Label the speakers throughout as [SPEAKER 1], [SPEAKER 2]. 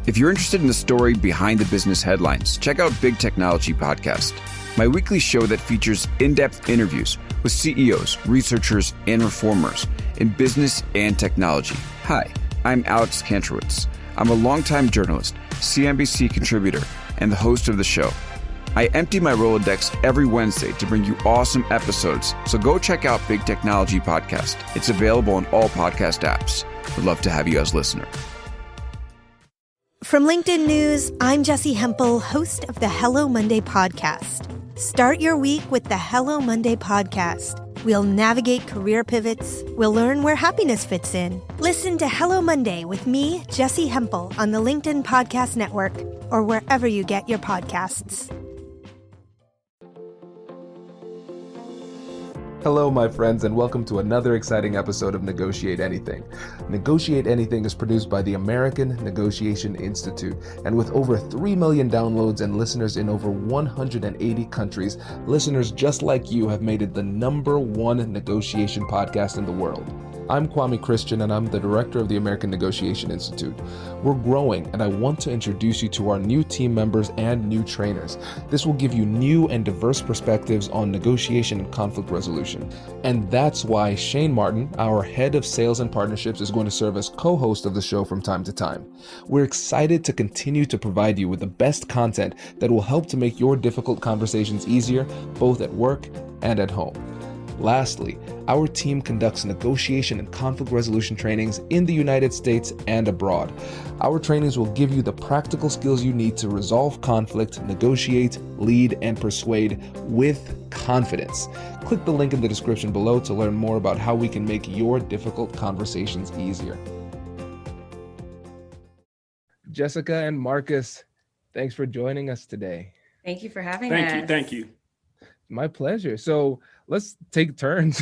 [SPEAKER 1] If you're interested in the story behind the business headlines, check out Big Technology Podcast, my weekly show that features in-depth interviews with CEOs, researchers, and reformers in business and technology. Hi, I'm Alex Kantrowitz. I'm a longtime journalist, CNBC contributor, and the host of the show. I empty my Rolodex every Wednesday to bring you awesome episodes, so go check out Big Technology Podcast. It's available on all podcast apps. Would love to have you as a listener.
[SPEAKER 2] From LinkedIn News, I'm Jessie Hempel, host of the Hello Monday podcast. Start your week with the Hello Monday podcast. We'll navigate career pivots. We'll learn where happiness fits in. Listen to Hello Monday with me, Jessie Hempel, on the LinkedIn Podcast Network or wherever you get your podcasts.
[SPEAKER 3] Hello, my friends, and welcome to another exciting episode of Negotiate Anything. Negotiate Anything is produced by the American Negotiation Institute, and with over 3 million downloads and listeners in over 180 countries, listeners just like you have made it the #1 negotiation podcast in the world. I'm Kwame Christian, and I'm the director of the American Negotiation Institute. We're growing, and I want to introduce you to our new team members and new trainers. This will give you new and diverse perspectives on negotiation and conflict resolution. And that's why Shane Martin, our head of sales and partnerships, is going to serve as co-host of the show from time to time. We're excited to continue to provide you with the best content that will help to make your difficult conversations easier, both at work and at home. Lastly, our team conducts negotiation and conflict resolution trainings in the United States and abroad. Our trainings will give you the practical skills you need to resolve conflict, negotiate, lead, and persuade with confidence. Click the link in the description below to learn more about how we can make your difficult conversations easier. Jessica and Marcus, thanks for joining us today.
[SPEAKER 4] Thank you for having us.
[SPEAKER 5] Thank you.
[SPEAKER 3] My pleasure. So let's take turns.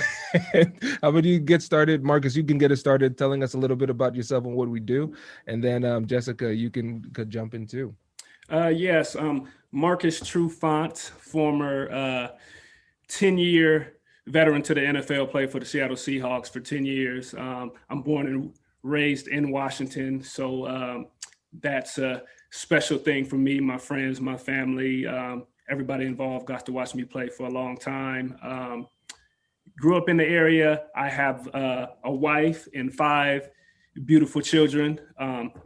[SPEAKER 3] How about you get started? Marcus, you can get us started telling us a little bit about yourself and what we do. And then Jessica, you could jump in too.
[SPEAKER 5] Yes, Marcus Trufant, former 10-year veteran to the NFL, played for the Seattle Seahawks for 10 years. I'm born and raised in Washington, so that's a special thing for me, my friends, my family. Everybody involved got to watch me play for a long time. Grew up in the area. I have a wife and 5 beautiful children.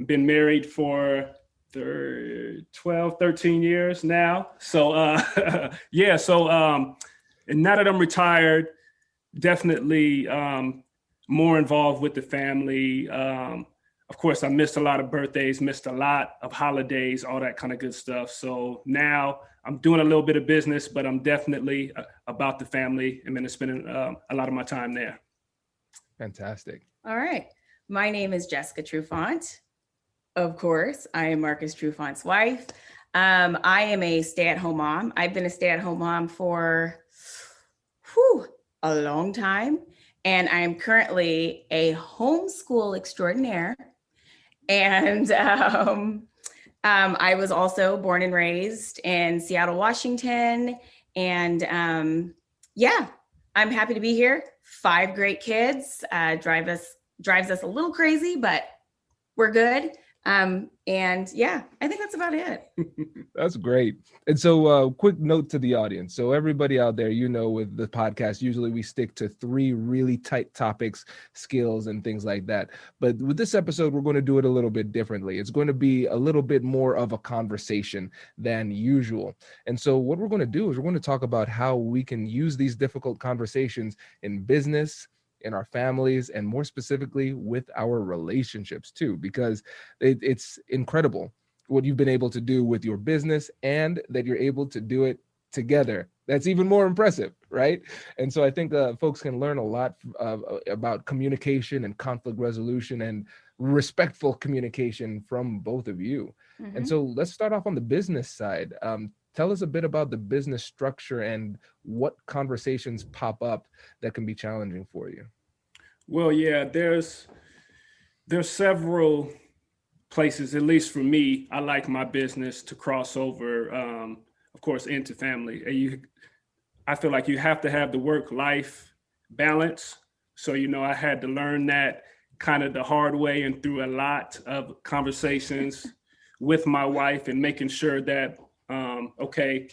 [SPEAKER 5] Been married for 12, 13 years now. So yeah, so and now that I'm retired, definitely more involved with the family. Of course, I missed a lot of birthdays, missed a lot of holidays, all that kind of good stuff. So now I'm doing a little bit of business, but I'm definitely about the family and been spending a lot of my time there.
[SPEAKER 3] Fantastic.
[SPEAKER 4] All right. My name is Jessica Trufant. Of course, I am Marcus Trufant's wife. I am a stay-at-home mom. I've been a stay-at-home mom for a long time. And I'm currently a homeschool extraordinaire. And I was also born and raised in Seattle, Washington. And yeah, I'm happy to be here. 5 great kids, drives us a little crazy, but we're good. And yeah, I think that's about it.
[SPEAKER 3] That's great. And so quick note to the audience. So everybody out there, with the podcast, usually we stick to 3 really tight topics, skills, and things like that. But with this episode, we're going to do it a little bit differently. It's going to be a little bit more of a conversation than usual. And so what we're going to do is we're going to talk about how we can use these difficult conversations in business, in our families, and more specifically with our relationships too, because it's incredible what you've been able to do with your business and that you're able to do it together. That's even more impressive, right? And so I think folks can learn a lot about communication and conflict resolution and respectful communication from both of you. Mm-hmm. And so let's start off on the business side. Tell us a bit about the business structure and what conversations pop up that can be challenging for you.
[SPEAKER 5] Well, yeah, there's several places, at least for me, I like my business to cross over, of course, into family. I feel like you have to have the work-life balance. So, I had to learn that kind of the hard way and through a lot of conversations with my wife and making sure that, okay,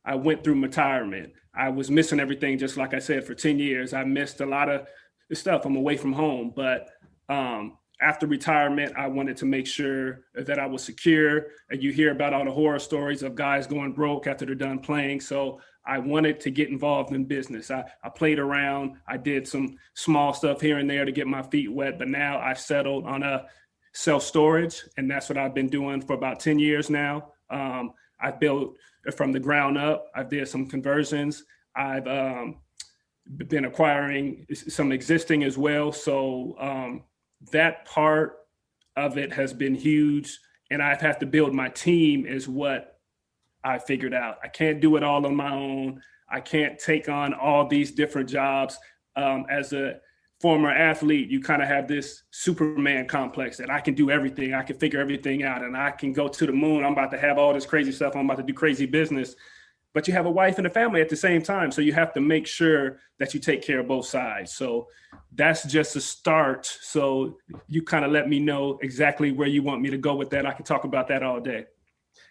[SPEAKER 5] I went through retirement. I was missing everything, just like I said, for 10 years. I missed a lot of stuff. I'm away from home. But after retirement, I wanted to make sure that I was secure. And you hear about all the horror stories of guys going broke after they're done playing. So I wanted to get involved in business. I played around. I did some small stuff here and there to get my feet wet. But now I've settled on a self-storage. And that's what I've been doing for about 10 years now. I built from the ground up. I did some conversions. I've been acquiring some existing as well. So that part of it has been huge. And I've had to build my team is what I figured out. I can't do it all on my own. I can't take on all these different jobs. As a former athlete, you kind of have this Superman complex that I can do everything. I can figure everything out and I can go to the moon. I'm about to have all this crazy stuff. I'm about to do crazy business. But you have a wife and a family at the same time. So you have to make sure that you take care of both sides. So that's just a start. So you kind of let me know exactly where you want me to go with that. I can talk about that all day.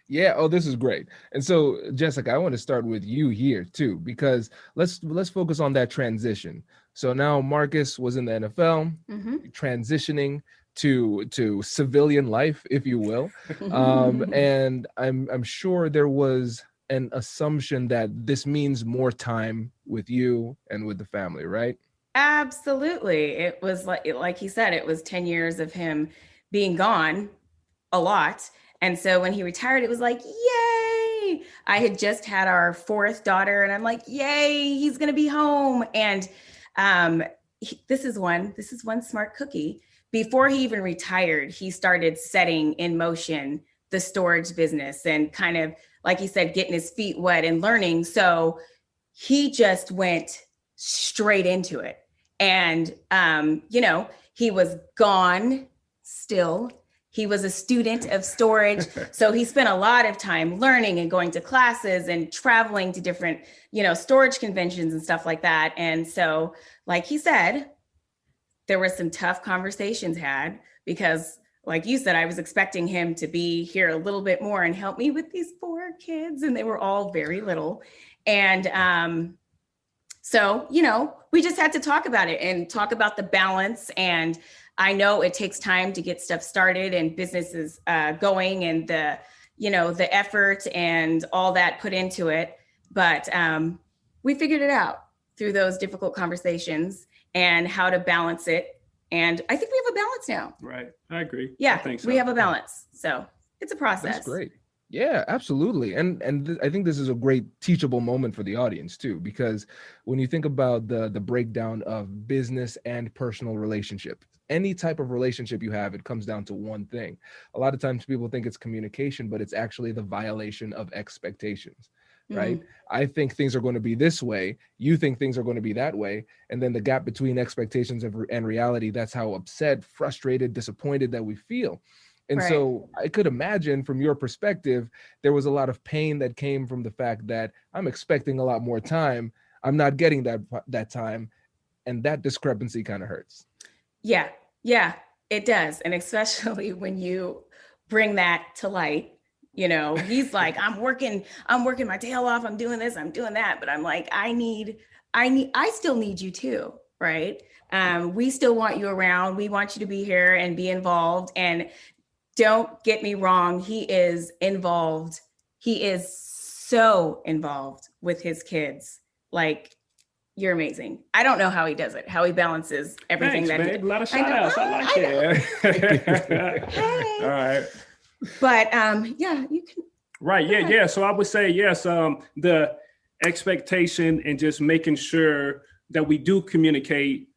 [SPEAKER 3] Yeah. Oh, this is great. And so, Jessica, I want to start with you here too, because let's focus on that transition. So now Marcus was in the NFL, transitioning to civilian life, if you will. And I'm sure there was an assumption that this means more time with you and with the family, right?
[SPEAKER 4] Absolutely. It was like he said, it was 10 years of him being gone a lot. And so when he retired, it was like, yay. I had just had our fourth daughter and I'm like, yay, he's going to be home. And this is one smart cookie. Before he even retired, he started setting in motion the storage business and kind of, like he said, getting his feet wet and learning. So he just went straight into it. And, he was gone still. He was a student of storage. So he spent a lot of time learning and going to classes and traveling to different, storage conventions and stuff like that. And so, like he said, there were some tough conversations had because, like you said, I was expecting him to be here a little bit more and help me with these 4 kids. And they were all very little. And so, we just had to talk about it and talk about the balance. And I know it takes time to get stuff started and businesses going and the effort and all that put into it. But we figured it out through those difficult conversations and how to balance it. And I think we have a balance now.
[SPEAKER 5] Right. I agree.
[SPEAKER 4] Yeah,
[SPEAKER 5] I think so.
[SPEAKER 4] We have a balance. So it's a process.
[SPEAKER 3] That's great. Yeah, absolutely. And I think this is a great teachable moment for the audience too, because when you think about the breakdown of business and personal relationship, any type of relationship you have, it comes down to one thing. A lot of times people think it's communication, but it's actually the violation of expectations, right? I think things are going to be this way. You think things are going to be that way. And then the gap between expectations and reality, that's how upset, frustrated, disappointed that we feel. And
[SPEAKER 4] Right.
[SPEAKER 3] So I could imagine from your perspective, there was a lot of pain that came from the fact that I'm expecting a lot more time. I'm not getting that time. And that discrepancy kind of hurts.
[SPEAKER 4] Yeah, it does. And especially when you bring that to light, he's like, I'm working my tail off. I'm doing this, I'm doing that. But I'm like, I still need you too, right? We still want you around. We want you to be here and be involved. And don't get me wrong, he is involved. He is so involved with his kids. Like, you're amazing. I don't know how he does it, how he balances everything.
[SPEAKER 5] Thanks, babe. A lot of shout outs. I like it.
[SPEAKER 4] Hey.
[SPEAKER 5] All right.
[SPEAKER 4] But you can.
[SPEAKER 5] Right. Yeah. So I would say, yes, the expectation and just making sure that we do communicate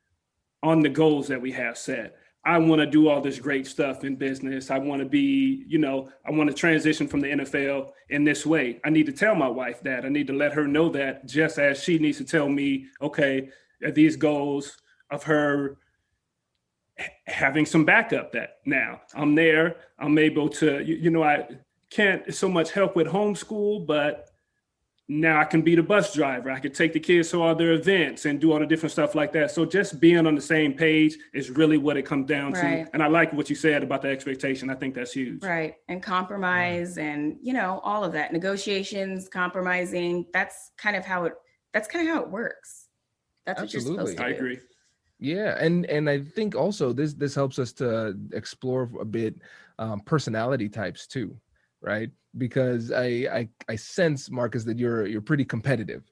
[SPEAKER 5] on the goals that we have set. I want to do all this great stuff in business. I want to be, I want to transition from the NFL in this way. I need to tell my wife that. I need to let her know that, just as she needs to tell me, okay, these goals of her having some backup that now I'm there. I'm able to, I can't so much help with homeschool, but now I can be the bus driver. I could take the kids to all their events and do all the different stuff like that. So just being on the same page is really what it comes down
[SPEAKER 4] Right.
[SPEAKER 5] to. And I like what you said about the expectation. I think that's huge.
[SPEAKER 4] Right. And compromise and, all of that. Negotiations, compromising. That's kind of how it works. That's what you're supposed to do.
[SPEAKER 5] I agree.
[SPEAKER 3] Yeah, and I think also this helps us to explore a bit personality types too, right? Because I sense, Marcus, that you're pretty competitive,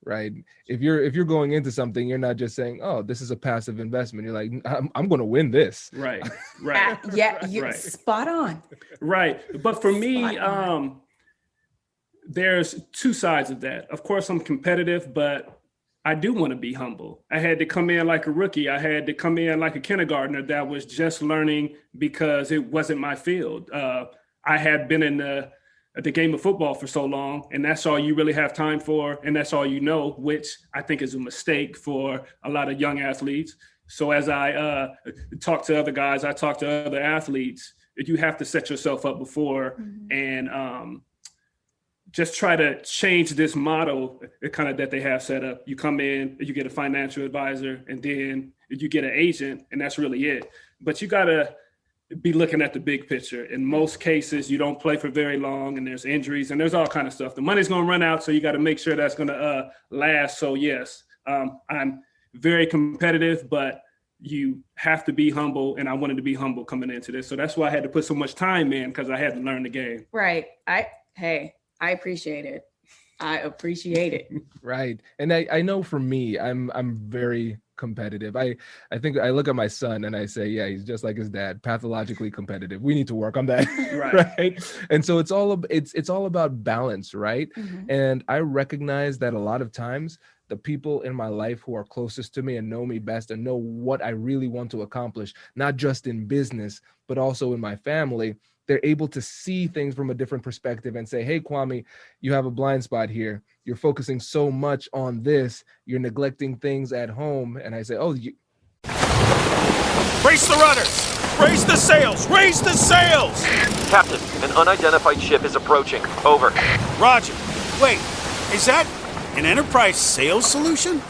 [SPEAKER 3] right? If you're going into something, you're not just saying, "Oh, this is a passive investment." You're like, "I'm going to win this."
[SPEAKER 5] Right.
[SPEAKER 4] You're spot on.
[SPEAKER 5] Right. But for me, there's two sides of that. Of course, I'm competitive, but I do want to be humble. I had to come in like a rookie. I had to come in like a kindergartner that was just learning because it wasn't my field. I had been in the game of football for so long, and that's all you really have time for, and that's all you know, which I think is a mistake for a lot of young athletes. So as I talk to other guys, I talk to other athletes, you have to set yourself up before and just try to change this model kind of that they have set up. You come in, you get a financial advisor, and then you get an agent, and that's really it. But you got to be looking at the big picture. In most cases, you don't play for very long, and there's injuries, and there's all kind of stuff. The money's going to run out, so you got to make sure that's going to last. So yes, I'm very competitive, but you have to be humble, and I wanted to be humble coming into this. So that's why I had to put so much time in, because I had to learn the game.
[SPEAKER 4] Right. I appreciate it. I appreciate it.
[SPEAKER 3] Right. And I know for me, I'm very competitive. I think I look at my son and I say, yeah, he's just like his dad, pathologically competitive. We need to work on that. Right. And so it's all about balance, right?
[SPEAKER 4] Mm-hmm.
[SPEAKER 3] And I recognize that a lot of times the people in my life who are closest to me and know me best and know what I really want to accomplish, not just in business, but also in my family, they're able to see things from a different perspective and say, hey, Kwame, you have a blind spot here. You're focusing so much on this. You're neglecting things at home. And I say,
[SPEAKER 6] Brace the rudders! Raise the sails! Raise the sails!
[SPEAKER 7] Captain, an unidentified ship is approaching. Over.
[SPEAKER 6] Roger. Wait, is that an enterprise sales solution?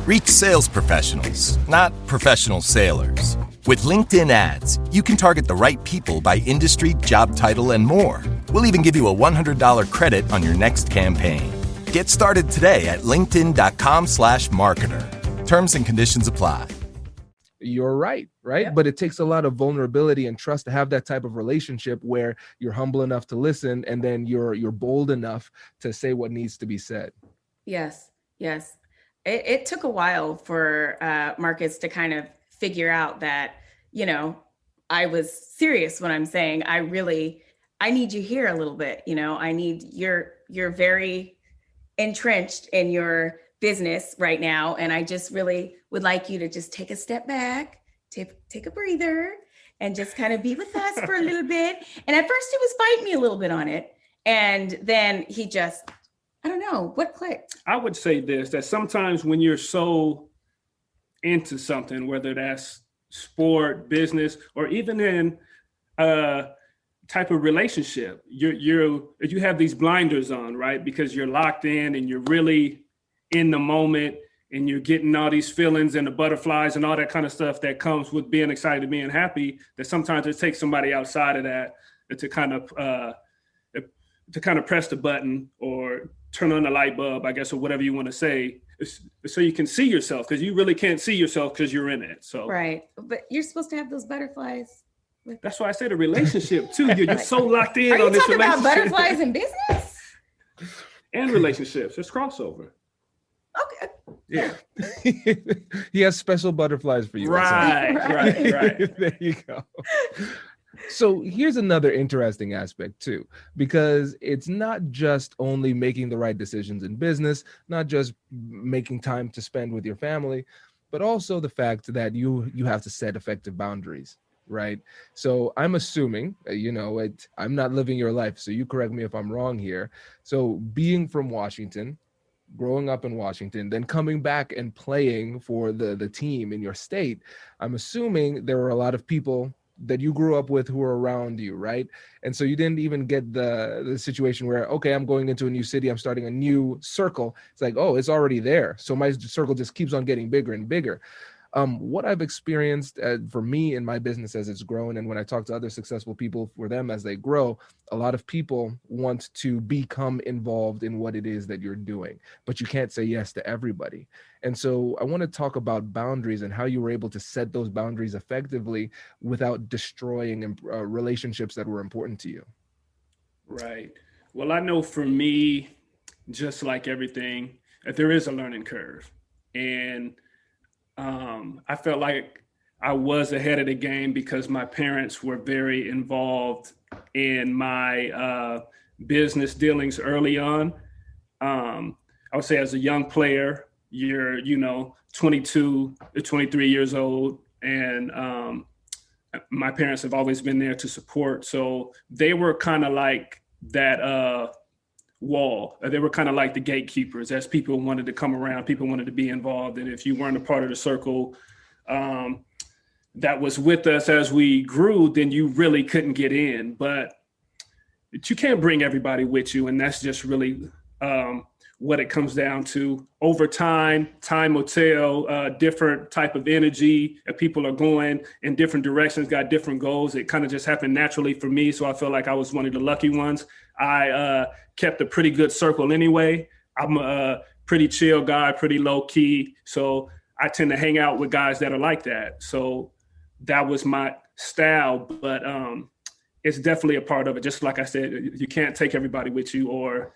[SPEAKER 8] Reach sales professionals, not professional sailors. With LinkedIn ads, you can target the right people by industry, job title, and more. We'll even give you a $100 credit on your next campaign. Get started today at linkedin.com/marketer. Terms and conditions apply.
[SPEAKER 3] You're right?
[SPEAKER 4] Yep.
[SPEAKER 3] But it takes a lot of vulnerability and trust to have that type of relationship where you're humble enough to listen and then you're bold enough to say what needs to be said.
[SPEAKER 4] Yes. It took a while for Marcus to kind of figure out that, I was serious when I'm saying I need you here a little bit. I need you're very entrenched in your business right now. And I just really would like you to just take a step back, take a breather, and just kind of be with us for a little bit. And at first he was fighting me a little bit on it. And then he just, I don't know, what clicked?
[SPEAKER 5] I would say this, that sometimes when you're so into something, whether that's sport, business, or even in a type of relationship, you have these blinders on, right? Because you're locked in and you're really in the moment and you're getting all these feelings and the butterflies and all that kind of stuff that comes with being excited, being happy, that sometimes it takes somebody outside of that to kind of press the button or turn on the light bulb, I guess, or whatever you want to say, so you can see yourself, because you really can't see yourself because you're in it. So
[SPEAKER 4] right, but you're supposed to have those butterflies.
[SPEAKER 5] That's why I said a relationship too. You're so locked in
[SPEAKER 4] Are
[SPEAKER 5] on this
[SPEAKER 4] you talking
[SPEAKER 5] relationship.
[SPEAKER 4] about butterflies in business
[SPEAKER 5] And relationships? It's crossover.
[SPEAKER 4] Okay.
[SPEAKER 5] Yeah.
[SPEAKER 3] He has special butterflies for you.
[SPEAKER 5] Right.
[SPEAKER 3] There you go. So here's another interesting aspect too, because it's not just only making the right decisions in business, not just making time to spend with your family, but also the fact that you have to set effective boundaries, right? So I'm assuming, I'm not living your life, so you correct me if I'm wrong here. So being from Washington, growing up in Washington, then coming back and playing for the team in your state, I'm assuming there were a lot of people that you grew up with who are around you, right? And so you didn't even get the situation where, okay, I'm going into a new city, I'm starting a new circle. It's like, oh, it's already there. So my circle just keeps on getting bigger and bigger. What I've experienced for me in my business as it's grown, and when I talk to other successful people for them as they grow, a lot of people want to become involved in what it is that you're doing, but you can't say yes to everybody. And so I want to talk about boundaries and how you were able to set those boundaries effectively without destroying relationships that were important to you.
[SPEAKER 5] Right. Well, I know for me, just like everything, that there is a learning curve. And I felt like I was ahead of the game because my parents were very involved in my business dealings early on. I would say as a young player, you're, 22 to 23 years old. And my parents have always been there to support. So they were kind of like that wall. They were kind of like the gatekeepers as people wanted to come around, people wanted to be involved. And if you weren't a part of the circle that was with us as we grew, then you really couldn't get in. But you can't bring everybody with you. And that's just really what it comes down to. Over time will tell, different type of energy. People are going in different directions, got different goals. It kind of just happened naturally for me. So I feel like I was one of the lucky ones. I kept a pretty good circle anyway. I'm a pretty chill guy, pretty low key. So I tend to hang out with guys that are like that. So that was my style, but it's definitely a part of it. Just like I said, you can't take everybody with you, or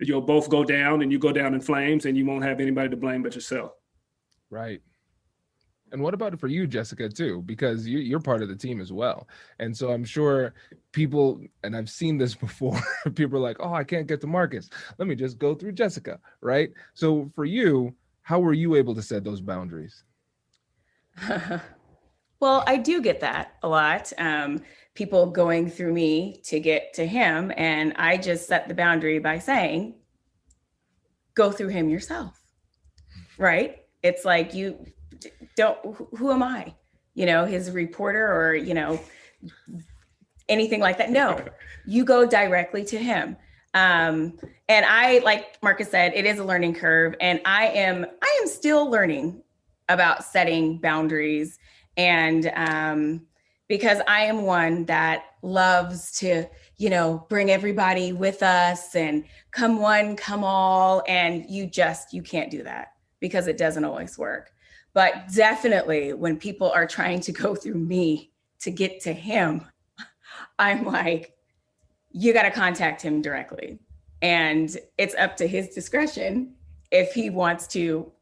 [SPEAKER 5] you'll both go down and you go down in flames and you won't have anybody to blame but yourself.
[SPEAKER 3] Right. And what about it for you, Jessica, too? Because you're part of the team as well. And so I'm sure people, and I've seen this before, people are like, oh, I can't get to Marcus. Let me just go through Jessica, right? So for you, how were you able to set those boundaries?
[SPEAKER 4] Well, I do get that a lot. People going through me to get to him. And I just set the boundary by saying, go through him yourself, right? It's like, you don't, who am I? His reporter or, anything like that. No, you go directly to him. And I, like Marcus said, it is a learning curve. And I am still learning about setting boundaries. And because I am one that loves to, bring everybody with us and come one, come all. And you can't do that because it doesn't always work. But definitely when people are trying to go through me to get to him, I'm like, you got to contact him directly. And it's up to his discretion if he wants to,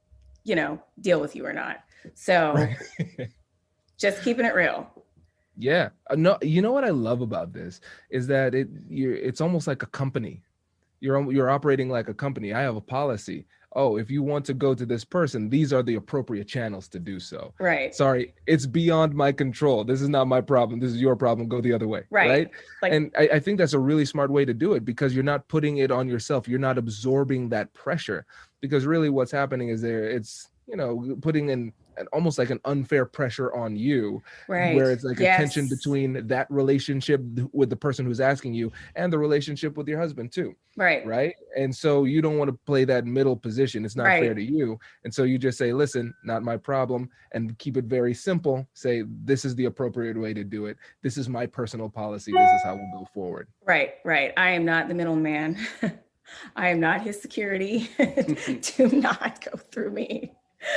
[SPEAKER 4] deal with you or not. So right. Just keeping it real.
[SPEAKER 3] Yeah. No, you know what I love about this is that it's almost like a company. You're operating like a company. I have a policy. Oh, if you want to go to this person, these are the appropriate channels to do so.
[SPEAKER 4] Right.
[SPEAKER 3] Sorry, it's beyond my control. This is not my problem. This is your problem. Go the other way.
[SPEAKER 4] Right. Like,
[SPEAKER 3] and I think that's a really smart way to do it because you're not putting it on yourself. You're not absorbing that pressure because really what's happening is it's putting in almost like an unfair pressure on you,
[SPEAKER 4] right?
[SPEAKER 3] Where it's like a tension between that relationship with the person who's asking you and the relationship with your husband too. Right. And so you don't want to play that middle position. It's not fair to you. And so you just say, listen, not my problem, and keep it very simple. Say, this is the appropriate way to do it. This is my personal policy. This is how we'll go forward.
[SPEAKER 4] Right. I am not the middleman. I am not his security. Do not go through me.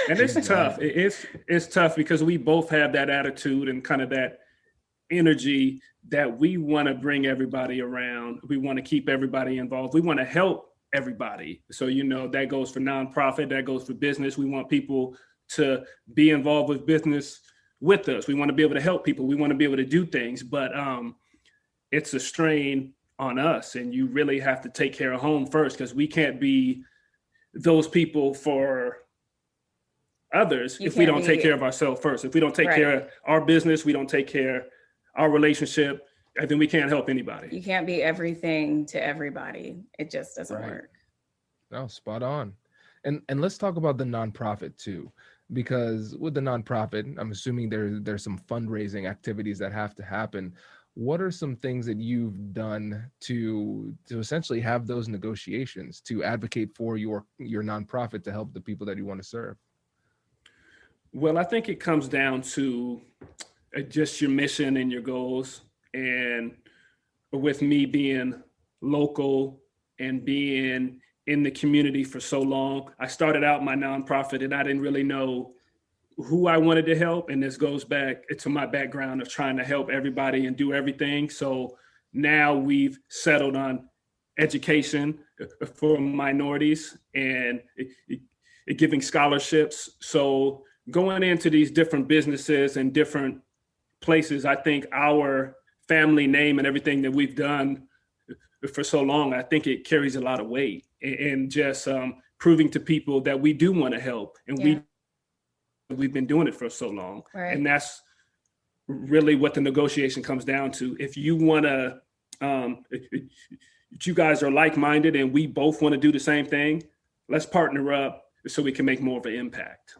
[SPEAKER 5] And it's tough. It's tough because we both have that attitude and kind of that energy that we want to bring everybody around. We want to keep everybody involved. We want to help everybody. So, that goes for nonprofit, that goes for business. We want people to be involved with business with us. We want to be able to help people. We want to be able to do things, but it's a strain on us. And you really have to take care of home first because we can't be those people for others if we don't take care of ourselves first. If we don't take care of our business, we don't take care of our relationship, and then we can't help anybody.
[SPEAKER 4] You can't be everything to everybody. It just doesn't work.
[SPEAKER 3] No, spot on. And let's talk about the nonprofit too. because with the nonprofit, I'm assuming there's some fundraising activities that have to happen. What are some things that you've done to essentially have those negotiations to advocate for your nonprofit to help the people that you want to serve?
[SPEAKER 5] Well, I think it comes down to just your mission and your goals. And with me being local and being in the community for so long, I started out my nonprofit and I didn't really know who I wanted to help. And this goes back to my background of trying to help everybody and do everything. So now we've settled on education for minorities and giving scholarships. So going into these different businesses and different places, I think our family name and everything that we've done for so long, I think it carries a lot of weight, and just proving to people that we do want to help, and we've been doing it for so long. Right. And that's really what the negotiation comes down to. If you want to, if you guys are like-minded and we both want to do the same thing, let's partner up so we can make more of an impact.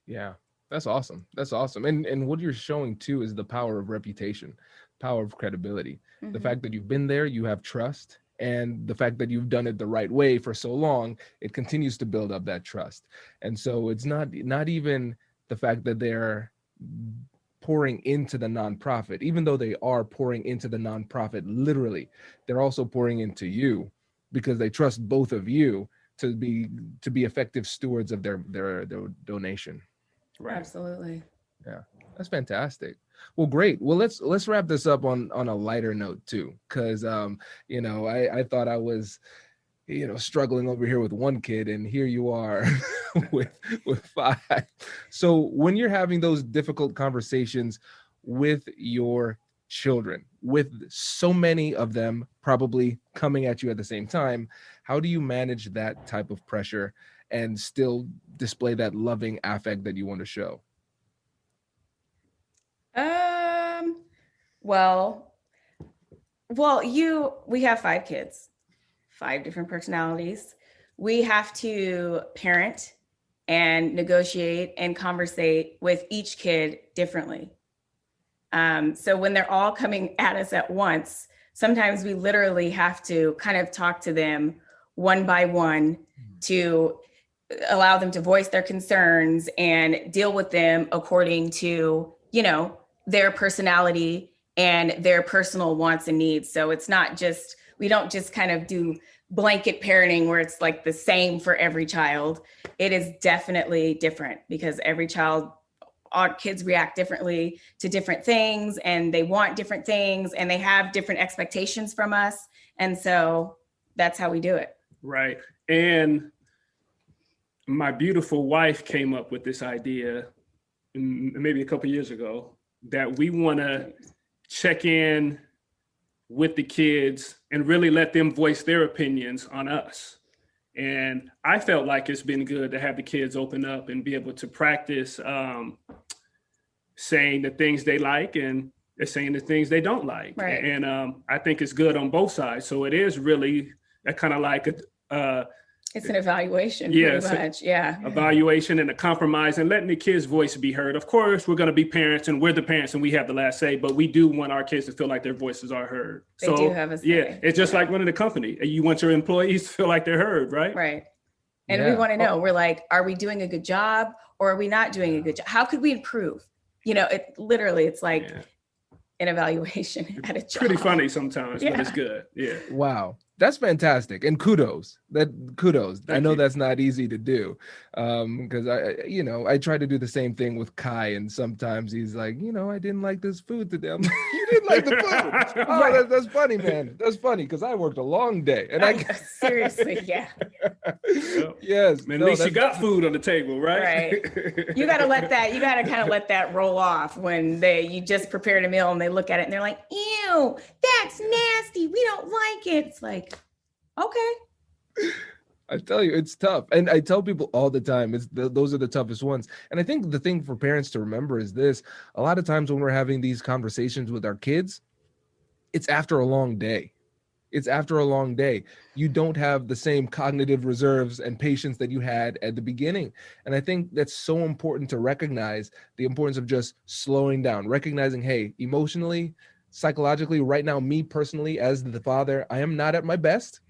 [SPEAKER 3] Yeah, that's awesome. That's awesome. And what you're showing too is the power of reputation, power of credibility. Mm-hmm. The fact that you've been there, you have trust, and the fact that you've done it the right way for so long, it continues to build up that trust. And so it's not even the fact that they're pouring into the nonprofit, even though they are pouring into the nonprofit, literally, they're also pouring into you because they trust both of you to be effective stewards of their donation.
[SPEAKER 4] Right. Absolutely.
[SPEAKER 3] Yeah, that's fantastic. Well, great. Well, let's wrap this up on a lighter note too, because I thought I was struggling over here with one kid, and here you are with 5. So when you're having those difficult conversations with your children, with so many of them probably coming at you at the same time, how do you manage that type of pressure and still display that loving affect that you want to show?
[SPEAKER 4] We have 5 kids, 5 different personalities. We have to parent and negotiate and conversate with each kid differently. So when they're all coming at us at once, sometimes we literally have to kind of talk to them one by one to allow them to voice their concerns and deal with them according to, their personality and their personal wants and needs. So it's not just, we don't just kind of do blanket parenting where it's like the same for every child. It is definitely different because our kids react differently to different things, and they want different things, and they have different expectations from us. And so that's how we do it.
[SPEAKER 5] Right. And my beautiful wife came up with this idea maybe a couple of years ago that we want to check in with the kids and really let them voice their opinions on us. And I felt like it's been good to have the kids open up and be able to practice saying the things they like and saying the things they don't like. Right. And I think it's good on both sides. So it is really a kind of like
[SPEAKER 4] it's an evaluation, pretty much. Yeah.
[SPEAKER 5] Evaluation and a compromise and letting the kids' voice be heard. Of course, we're going to be parents and we're the parents and we have the last say, but we do want our kids to feel like their voices are heard.
[SPEAKER 4] They do have a say.
[SPEAKER 5] Yeah, it's just like running a company. You want your employees to feel like they're heard, right?
[SPEAKER 4] Right. And we want to know, we're like, are we doing a good job or are we not doing a good job? How could we improve? It's like an evaluation at a job.
[SPEAKER 5] Pretty funny sometimes, but it's good. Yeah.
[SPEAKER 3] Wow. That's fantastic. And kudos. I know that's not easy to do. Because I try to do the same thing with Kai, and sometimes he's like, I didn't like this food today. I'm like, you didn't like the food. Oh, that's funny, man. That's funny because I worked a long day. And
[SPEAKER 4] seriously, yeah.
[SPEAKER 3] Yes.
[SPEAKER 5] Man, at least you got food on the table, right?
[SPEAKER 4] Right. You gotta kind of let that roll off when you just prepared a meal and they look at it and they're like, ew, that's nasty. We don't like it. It's like, okay.
[SPEAKER 3] I tell you, it's tough. And I tell people all the time, those are the toughest ones. And I think the thing for parents to remember is this. A lot of times when we're having these conversations with our kids, it's after a long day. It's after a long day. You don't have the same cognitive reserves and patience that you had at the beginning. And I think that's so important to recognize the importance of just slowing down, recognizing, hey, emotionally, psychologically, right now, me personally, as the father, I am not at my best.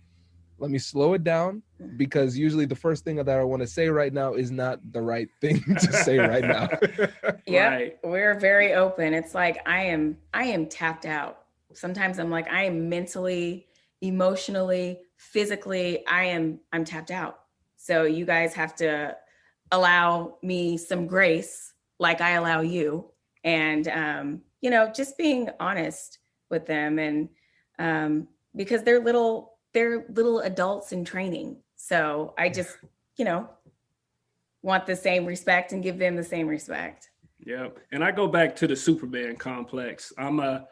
[SPEAKER 3] Let me slow it down, because usually the first thing that I want to say right now is not the right thing to say right now.
[SPEAKER 4] Yeah,
[SPEAKER 5] Right.
[SPEAKER 4] we're very open. It's like I am tapped out. Sometimes I'm like I am mentally, emotionally, physically, I'm tapped out. So you guys have to allow me some grace like I allow you. And just being honest with them, and because they're little adults in training. So I just, want the same respect and give them the same respect.
[SPEAKER 5] Yeah. And I go back to the Superman complex. I'm a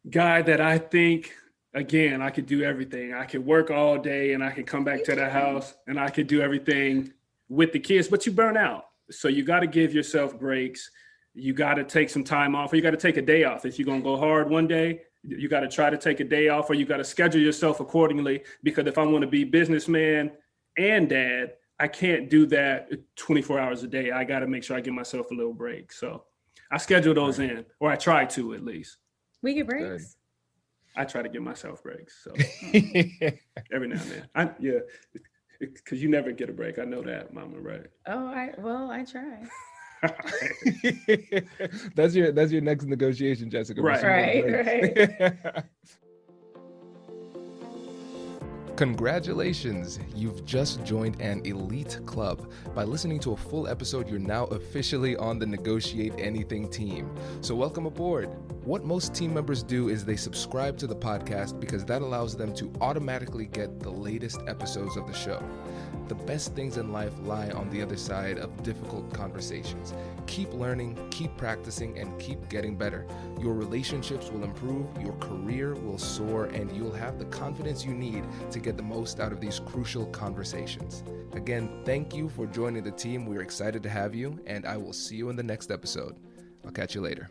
[SPEAKER 5] guy that I think, again, I could do everything. I could work all day and I could come back to the house and I could do everything with the kids, but you burn out. So you got to give yourself breaks. You got to take some time off, or you got to take a day off. If you're going to go hard one day, you got to try to take a day off, or you got to schedule yourself accordingly. Because if I want to be businessman and dad, I can't do that 24 hours a day. I got to make sure I give myself a little break. So I schedule those in, or I try to at least.
[SPEAKER 4] We get breaks.
[SPEAKER 3] Good.
[SPEAKER 5] I try to give myself breaks. So every now and then, because you never get a break. I know that, Mama, right?
[SPEAKER 4] Oh, I try.
[SPEAKER 3] That's your next negotiation, Jessica.
[SPEAKER 4] Right.
[SPEAKER 3] Congratulations, you've just joined an elite club. By listening to a full episode, you're now officially on the Negotiate Anything team. So welcome aboard. What most team members do is they subscribe to the podcast because that allows them to automatically get the latest episodes of the show. The best things in life lie on the other side of difficult conversations. Keep learning, keep practicing, and keep getting better. Your relationships will improve, your career will soar, and you'll have the confidence you need to get the most out of these crucial conversations. Again, thank you for joining the team. We're excited to have you, and I will see you in the next episode. I'll catch you later.